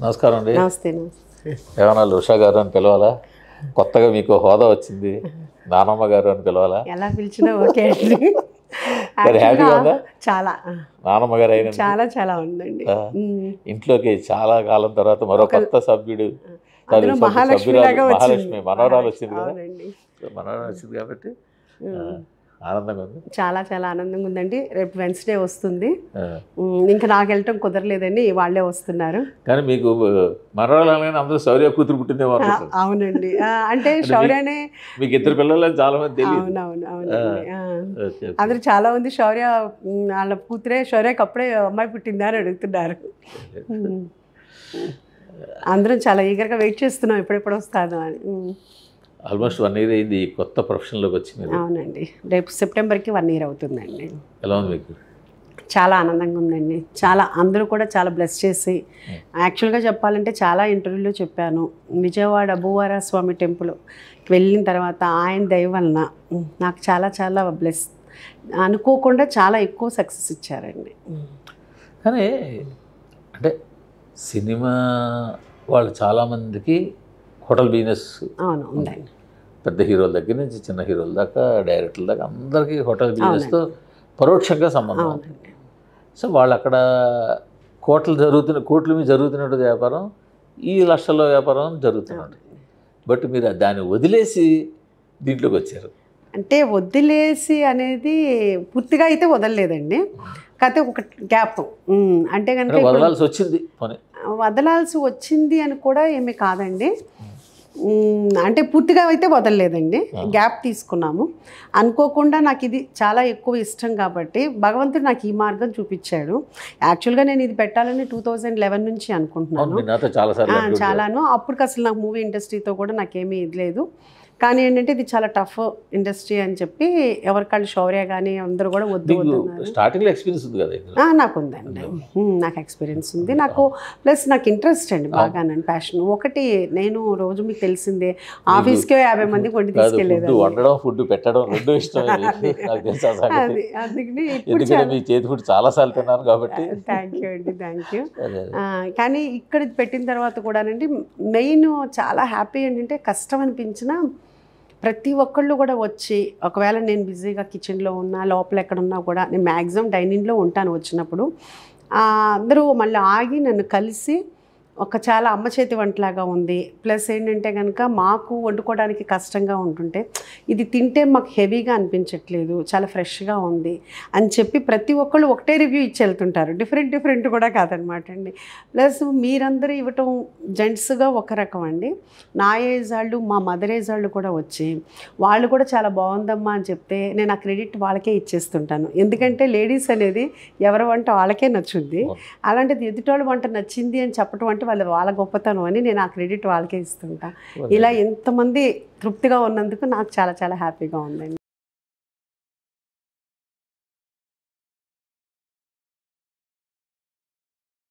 నమస్కారం అండి. నమస్తే. నమస్తే. ఏమన్నా ఉషా గారు అని పిలవాలా? కొత్తగా మీకు హోదా వచ్చింది, నానమ్మ గారు అని పిలవాలా? ఎలా పిలిచినా ఓకే అండి. హ్యాపీగా ఉందా? చాలా నానమ్మ గారు అయిన చాలా చాలా ఉందండి. ఇంట్లోకి చాలా కాలం తర్వాత మరో కొత్త సభ్యుడు, మహాలక్ష్మి మనవరాలు వచ్చింది కదా. మనవరాలు వచ్చింది కాబట్టి ఆనందంగా ఉంది. చాలా చాలా ఆనందంగా ఉందండి. రేపు వెన్స్డే వస్తుంది. ఇంకా నాకు వెళ్ళటం కుదరలేదని వాళ్ళే వస్తున్నారు. కానీ మీకు మనవరాలని అందరూ శౌర్య కూతురు పుట్టిందేమో. అవునండి. అంటే శౌర్యనే మీకు ఇద్దరు పిల్లలని చాలా మంది తెలియదు. అవునవును. అవునండి. అందరూ చాలా మంది శౌర్య వాళ్ళ కూతురే, శౌర్యకి అప్పుడే అమ్మాయి పుట్టిందా అని అడుగుతున్నారు. అందరం చాలా ఈగర్గా వెయిట్ చేస్తున్నాం ఎప్పుడెప్పుడు వస్తాను అని. ఆల్మోస్ట్ 1 year అయింది కొత్త ప్రొఫెషన్లోకి వచ్చింది. అవునండి. రేపు సెప్టెంబర్కి 1 year అవుతుందండి. ఎలా ఉంది మీకు? చాలా ఆనందంగా ఉందండి. చాలా అందరూ కూడా చాలా బ్లెస్ చేసి, యాక్చువల్గా చెప్పాలంటే చాలా ఇంటర్వ్యూలో చెప్పాను, విజయవాడ భూవారా స్వామి టెంపుల్కి వెళ్ళిన తర్వాత ఆయన దయ వలన నాకు చాలా చాలా బ్లెస్, అనుకోకుండా చాలా ఎక్కువ సక్సెస్ ఇచ్చారండి. కానీ అంటే సినిమా వాళ్ళు చాలామందికి హోటల్ బిజినెస్ అవును ఉందండి. పెద్ద హీరోల దగ్గర నుంచి చిన్న హీరోల దాకా, డైరెక్టర్ల దాకా అందరికీ హోటల్ బిజినెస్తో పరోక్షంగా సంబంధం. సో వాళ్ళు అక్కడ కోట్ల మీద జరుగుతున్నట్టు వ్యాపారం, ఈ లక్షల్లో వ్యాపారం జరుగుతున్నాడు. బట్ మీరు దాన్ని వదిలేసి దీంట్లోకి వచ్చారు. అంటే వదిలేసి అనేది పూర్తిగా అయితే వదలలేదండి. కాకపోతే ఒక గ్యాప్ అంటే కనుక వదలాల్సి వచ్చింది. వదలాల్సి వచ్చింది అని కూడా ఏమీ కాదండి. అంటే పూర్తిగా అయితే వదలలేదండి, గ్యాప్ తీసుకున్నాము. అనుకోకుండా నాకు ఇది చాలా ఎక్కువ ఇష్టం కాబట్టి భగవంతుడు నాకు ఈ మార్గం చూపించాడు. యాక్చువల్గా నేను ఇది పెట్టాలని 2011 నుంచి అనుకుంటున్నాను. చాలాను అప్పటికి అసలు నాకు మూవీ ఇండస్ట్రీతో కూడా నాకేమీ ఇది లేదు. కానీ ఏంటంటే ఇది చాలా టఫ్ ఇండస్ట్రీ అని చెప్పి ఎవరికాళ్ళు శౌర్య కానీ అందరూ కూడా వద్దు స్టార్టింగ్లో ఎక్స్పీరియన్స్ ఉంది కదా. నాకు ఉందండి, నాకు ఎక్స్పీరియన్స్ ఉంది. నాకు ప్లస్ నాకు ఇంట్రెస్ట్ అండి బాగా, నన్ను ప్యాషన్. ఒకటి నేను రోజు మీకు తెలిసిందే ఆఫీస్కే 50 మందికి వండి తీసుకెళ్ళేది. ఫుడ్ పెట్టడం రెండు ఇష్టం. అందుకని మీ చేతి ఫుడ్ చాలా సార్లు తిన్నారు కాబట్టి థ్యాంక్ యూ అండి, థ్యాంక్ యూ. కానీ ఇక్కడ పెట్టిన తర్వాత కూడానండి మెయిన్ చాలా హ్యాపీ ఏంటంటే కష్టం అనిపించిన ప్రతి ఒక్కళ్ళు కూడా వచ్చి, ఒకవేళ నేను బిజీగా కిచెన్లో ఉన్నా, లోపల ఎక్కడున్నా కూడా, నేను మ్యాక్సిమం డైనింగ్లో ఉంటాను వచ్చినప్పుడు, అందరూ మళ్ళీ ఆగి నన్ను కలిసి ఒక చాలా అమ్మ చేతి వంటలాగా ఉంది. ప్లస్ ఏంటంటే కనుక మాకు వండుకోవడానికి కష్టంగా ఉంటుంటే ఇది తింటే మాకు హెవీగా అనిపించట్లేదు, చాలా ఫ్రెష్గా ఉంది అని చెప్పి ప్రతి ఒక్కళ్ళు ఒకటే రివ్యూ ఇచ్చి వెళ్తుంటారు. డిఫరెంట్ కూడా కాదనమాట అండి. ప్లస్ మీరందరూ ఇవ్వటం జెంట్స్గా ఒక రకం అండి, నా ఏజ్ వాళ్ళు, మా మదర్ ఏజ్ వాళ్ళు కూడా వచ్చి వాళ్ళు కూడా చాలా బాగుందమ్మా అని చెప్తే నేను ఆ క్రెడిట్ వాళ్ళకే ఇచ్చేస్తుంటాను. ఎందుకంటే లేడీస్ అనేది ఎవరి వంట వాళ్ళకే నచ్చుద్ది. అలాంటిది ఎదుటోళ్ళ వంట నచ్చింది అని చెప్పడం అంటే వాళ్ళ గొప్పతనం అని నేను ఆ క్రెడిట్ వాళ్ళకే ఇస్తుంటా. ఇలా ఎంతమంది తృప్తిగా ఉన్నందుకు నాకు చాలా చాలా హ్యాపీగా ఉందండి.